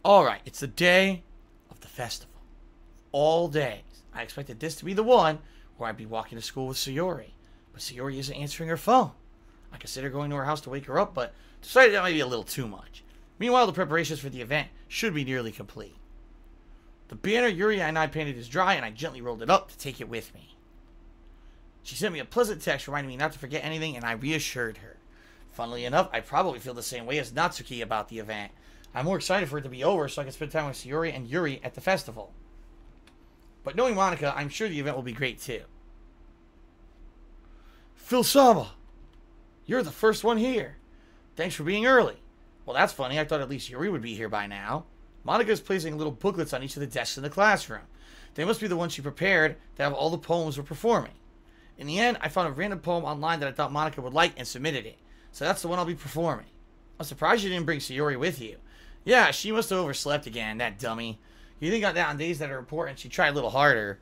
Alright, it's the day of the festival. All days. I expected this to be the one where I'd be walking to school with Sayori. But Sayori isn't answering her phone. I considered going to her house to wake her up, but decided that might be a little too much. Meanwhile, the preparations for the event should be nearly complete. The banner Yuri and I painted is dry, and I gently rolled it up to take it with me. She sent me a pleasant text reminding me not to forget anything, and I reassured her. Funnily enough, I probably feel the same way as Natsuki about the event. I'm more excited for it to be over so I can spend time with Sayori and Yuri at the festival. But knowing Monica, I'm sure the event will be great too. Phil-sama, you're the first one here. Thanks for being early. Well, that's funny. I thought at least Yuri would be here by now. Monica is placing little booklets on each of the desks in the classroom. They must be the ones she prepared to have all the poems we're performing. In the end, I found a random poem online that I thought Monica would like and submitted it. So that's the one I'll be performing. I'm surprised you didn't bring Sayori with you. Yeah, she must have overslept again, that dummy. You think that on days that are important, she tried a little harder.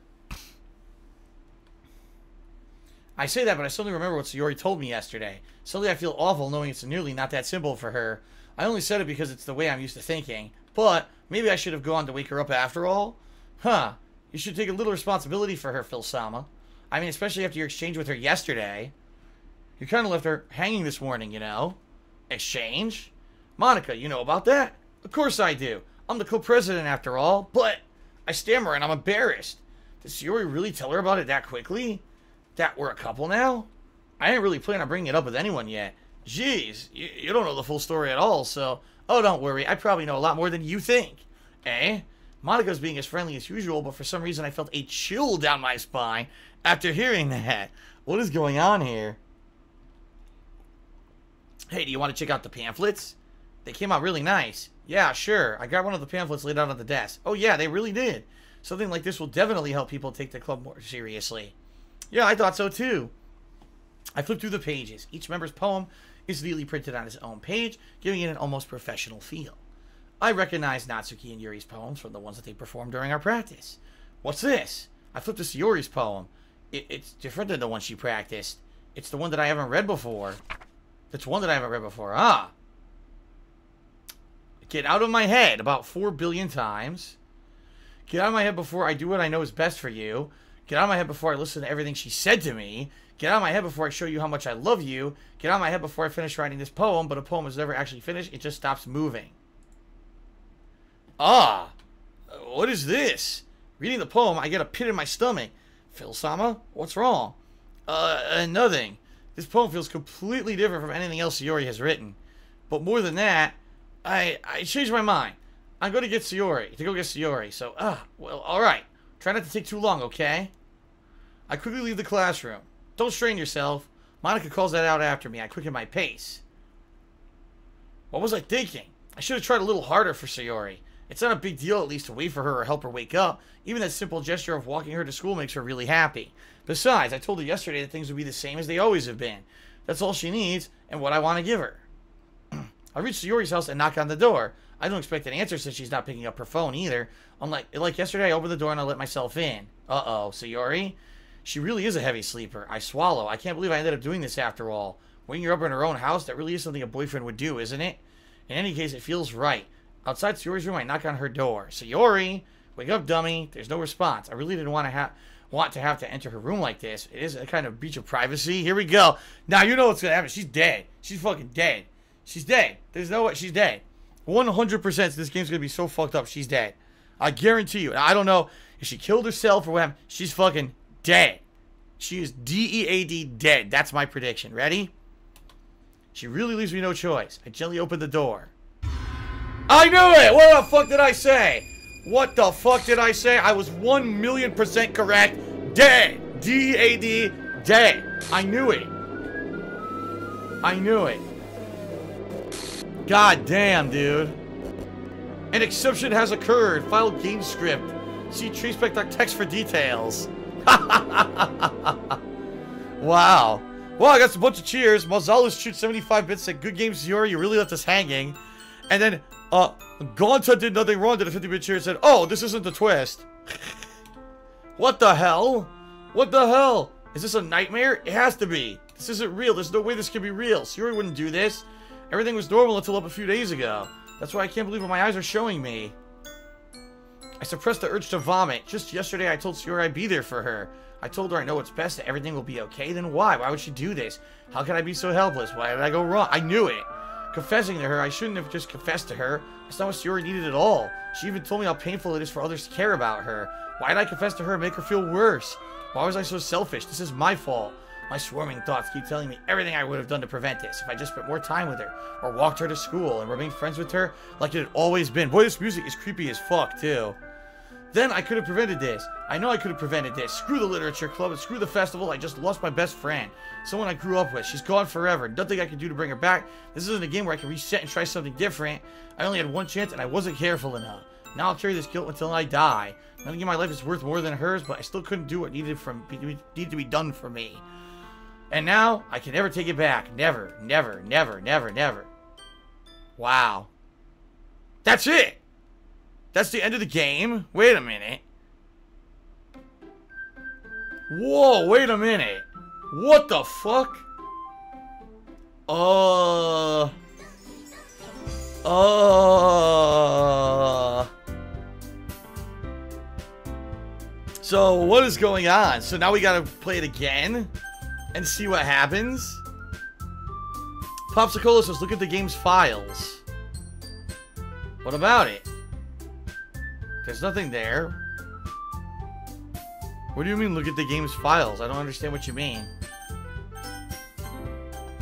I say that, but I suddenly remember what Sayori told me yesterday. Suddenly I feel awful knowing it's nearly not that simple for her. I only said it because it's the way I'm used to thinking. But maybe I should have gone to wake her up after all. Huh. You should take a little responsibility for her, Phil-sama. I mean, especially after your exchange with her yesterday. You kind of left her hanging this morning, you know. Exchange? Monica, you know about that? Of course I do. I'm the co-president after all. But I stammer and I'm embarrassed. Did Sayori really tell her about it that quickly? That we're a couple now? I didn't really plan on bringing it up with anyone yet. Jeez, you don't know the full story at all, so... Oh, don't worry. I probably know a lot more than you think. Eh? Monica's being as friendly as usual, but for some reason I felt a chill down my spine after hearing that. What is going on here? Hey, do you want to check out the pamphlets? They came out really nice. Yeah, sure. I got one of the pamphlets laid out on the desk. Oh, yeah, they really did. Something like this will definitely help people take the club more seriously. Yeah, I thought so too. I flipped through the pages. Each member's poem is neatly printed on his own page, giving it an almost professional feel. I recognized Natsuki and Yuri's poems from the ones that they performed during our practice. What's this? I flipped to Sayori's poem. It's different than the one she practiced. It's the one that I haven't read before. It's one that I haven't read before. Ah. Get out of my head about 4 billion times. Get out of my head before I do what I know is best for you. Get out of my head before I listen to everything she said to me. Get out of my head before I show you how much I love you. Get out of my head before I finish writing this poem, but a poem is never actually finished. It just stops moving. Ah. What is this? Reading the poem, I get a pit in my stomach. Phil-sama, what's wrong? Nothing. This poem feels completely different from anything else Sayori has written. But more than that, I changed my mind. I'm going to get Sayori. So, well, alright. Try not to take too long, okay? I quickly leave the classroom. Don't strain yourself. Monica calls that out after me. I quicken my pace. What was I thinking? I should have tried a little harder for Sayori. It's not a big deal at least to wait for her or help her wake up. Even that simple gesture of walking her to school makes her really happy. Besides, I told her yesterday that things would be the same as they always have been. That's all she needs and what I want to give her. I reach Sayori's house and knock on the door. I don't expect an answer since she's not picking up her phone either. Like yesterday, I opened the door and I let myself in. Uh-oh, Sayori? She really is a heavy sleeper. I swallow. I can't believe I ended up doing this after all. Waking her up in her own house, that really is something a boyfriend would do, isn't it? In any case, it feels right. Outside Sayori's room, I knock on her door. Sayori! Wake up, dummy. There's no response. I really didn't want to have to enter her room like this. It is a kind of breach of privacy. Here we go. Now, you know what's going to happen. She's dead. She's fucking dead. She's dead. There's no way. She's dead. 100% this game's going to be so fucked up. She's dead. I guarantee you. I don't know if she killed herself or what happened. She's fucking dead. She is D-E-A-D dead. That's my prediction. Ready? She really leaves me no choice. I gently open the door. I knew it! What the fuck did I say? What the fuck did I say? I was 1,000,000% correct. Dead. D-E-A-D dead. I knew it. I knew it. God damn, dude. An exception has occurred. File game script. See traceback.txt for details. Wow. Well, I got a bunch of cheers. Mazalis shoots 75 bits. Said, good game, Sayori. You really left us hanging. And then, Gonta did nothing wrong. Did a 50-bit cheer and said, oh, this isn't the twist. What the hell? What the hell? Is this a nightmare? It has to be. This isn't real. There's no way this can be real. Sayori wouldn't do this. Everything was normal until up a few days ago. That's why I can't believe what my eyes are showing me. I suppressed the urge to vomit. Just yesterday I told Sayori I'd be there for her. I told her I know what's best, that everything will be okay. Then why? Why would she do this? How could I be so helpless? Why did I go wrong? I knew it. Confessing to her, I shouldn't have just confessed to her. That's not what Sayori needed at all. She even told me how painful it is for others to care about her. Why did I confess to her and make her feel worse? Why was I so selfish? This is my fault. My swarming thoughts keep telling me everything I would have done to prevent this. If I just spent more time with her, or walked her to school, and remained friends with her like it had always been. Boy, this music is creepy as fuck, too. Then I could have prevented this. I know I could have prevented this. Screw the literature club and screw the festival. I just lost my best friend. Someone I grew up with. She's gone forever. Nothing I can do to bring her back. This isn't a game where I can reset and try something different. I only had one chance and I wasn't careful enough. Now I'll carry this guilt until I die. Nothing in my life is worth more than hers, but I still couldn't do what needed to be done for me. And now, I can never take it back. Never, never, never, never, never. Wow. That's it! That's the end of the game? Wait a minute. Whoa, wait a minute. What the fuck? So, what is going on? So now we gotta play it again? And see what happens? Popsicola says, look at the game's files. What about it? There's nothing there. What do you mean, look at the game's files? I don't understand what you mean.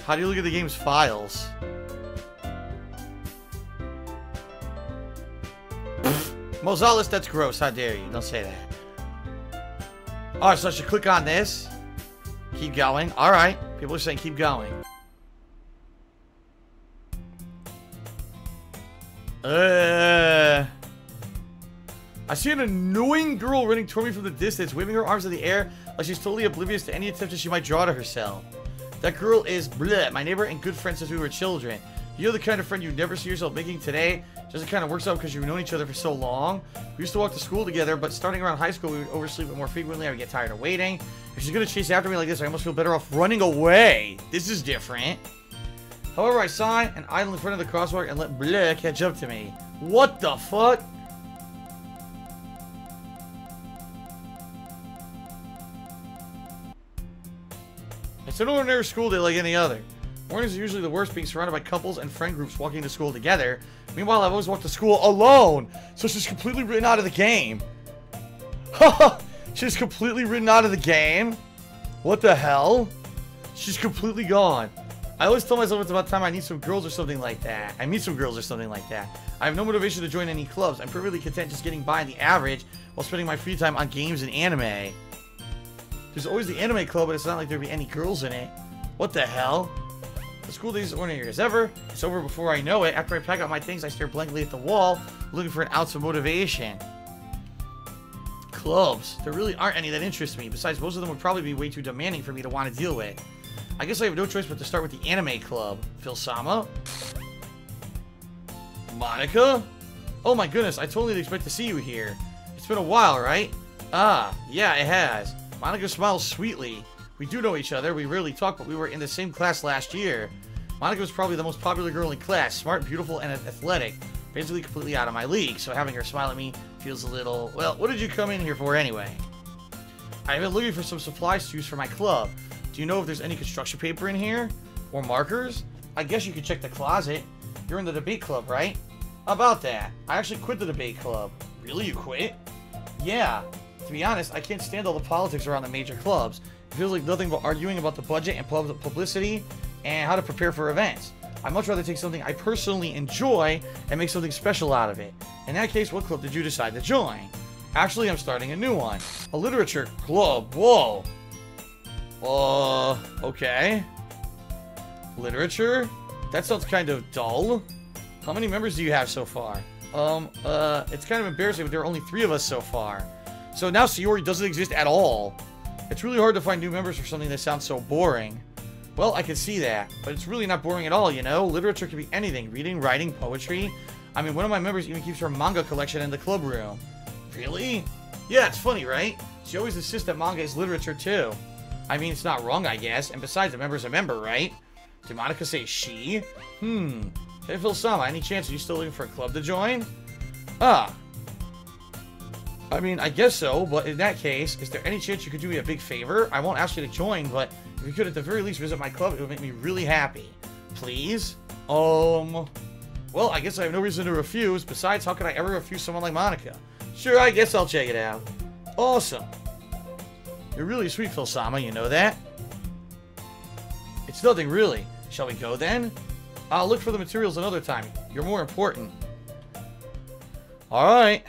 How do you look at the game's files? Mozales, that's gross. How dare you? Don't say that. Alright, so I should click on this. Keep going. Alright. People are saying keep going. I see an annoying girl running toward me from the distance, waving her arms in the air like she's totally oblivious to any attention she might draw to herself. That girl is bleh, my neighbor and good friend since we were children. You're the kind of friend you never see yourself making today. Just it kind of works out because you've known each other for so long. We used to walk to school together, but starting around high school, we would oversleep more frequently. I would get tired of waiting. If she's going to chase after me like this, I almost feel better off running away. This is different. However, I sigh and idle in front of the crosswalk and let bleh catch up to me. What the fuck? It's an ordinary school day like any other. Mornings are usually the worst, being surrounded by couples and friend groups walking to school together. Meanwhile, I've always walked to school alone, so she's completely written out of the game. She's completely written out of the game? What the hell? She's completely gone. I always tell myself it's about time I need some girls or something like that. I meet some girls or something like that. I have no motivation to join any clubs. I'm perfectly content just getting by on the average while spending my free time on games and anime. There's always the anime club, but it's not like there'd be any girls in it. What the hell? The school day is as ordinary as ever. It's over before I know it. After I pack up my things, I stare blankly at the wall, looking for an ounce of motivation. Clubs. There really aren't any that interest me. Besides, most of them would probably be way too demanding for me to want to deal with. I guess I have no choice but to start with the anime club. Phil-sama? Monica? Oh my goodness, I totally didn't expect to see you here. It's been a while, right? Ah, yeah, it has. Monica smiles sweetly. We do know each other. We rarely talk, but we were in the same class last year. Monica was probably the most popular girl in class. Smart, beautiful, and athletic. Basically completely out of my league, so having her smile at me feels a little... Well, what did you come in here for anyway? I've been looking for some supplies to use for my club. Do you know if there's any construction paper in here? Or markers? I guess you could check the closet. You're in the debate club, right? How about that? I actually quit the debate club. Really, you quit? Yeah. To be honest, I can't stand all the politics around the major clubs. It feels like nothing but arguing about the budget and publicity and how to prepare for events. I'd much rather take something I personally enjoy and make something special out of it. In that case, what club did you decide to join? Actually, I'm starting a new one. A literature club. Whoa. Okay. Literature? That sounds kind of dull. How many members do you have so far? It's kind of embarrassing, but there are only 3 of us so far. So now Sayori doesn't exist at all. It's really hard to find new members for something that sounds so boring. Well, I can see that, but it's really not boring at all, you know? Literature can be anything. Reading, writing, poetry. I mean, one of my members even keeps her manga collection in the club room. Really? Yeah, it's funny, right? She always insists that manga is literature, too. I mean, it's not wrong, I guess. And besides, a member's a member, right? Did Monica say she? Hey, Phil-sama, any chance are you still looking for a club to join? Ah. I mean, I guess so, but in that case, is there any chance you could do me a big favor? I won't ask you to join, but if you could at the very least visit my club, it would make me really happy. Please? Well, I guess I have no reason to refuse. Besides, how could I ever refuse someone like Monica? Sure, I guess I'll check it out. Awesome. You're really sweet, Phil-sama, you know that? It's nothing, really. Shall we go, then? I'll look for the materials another time. You're more important. Alright.